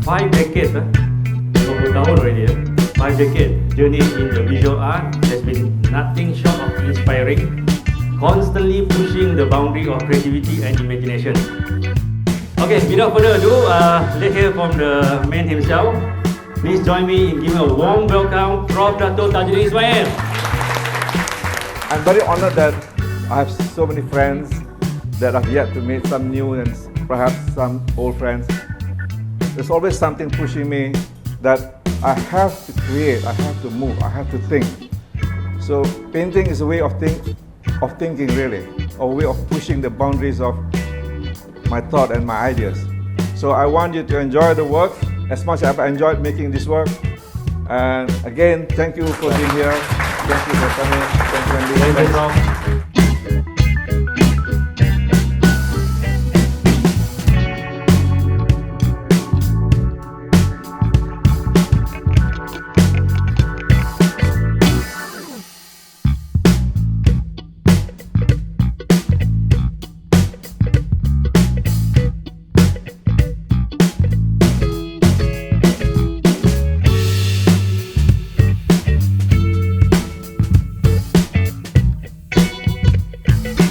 5 decades, 20 tahun already, 5 decades journey in the visual art has been nothing short of inspiring, constantly pushing the boundary of creativity and imagination. Okay, without further ado, let's hear from the man himself. Please join me in giving a warm welcome, Prof. Dr. Tajuddin Ismail. I'm very honored that I have so many friends that I've yet to meet, some new and perhaps some old friends. There's always something pushing me that I have to create, I have to move, I have to think. So painting is a way of thinking really, a way of pushing the boundaries of my thought and my ideas. So I want you to enjoy the work as much as I've enjoyed making this work. And again, thank you for being here. Thank you for coming. Thank you, Thank you, Prof.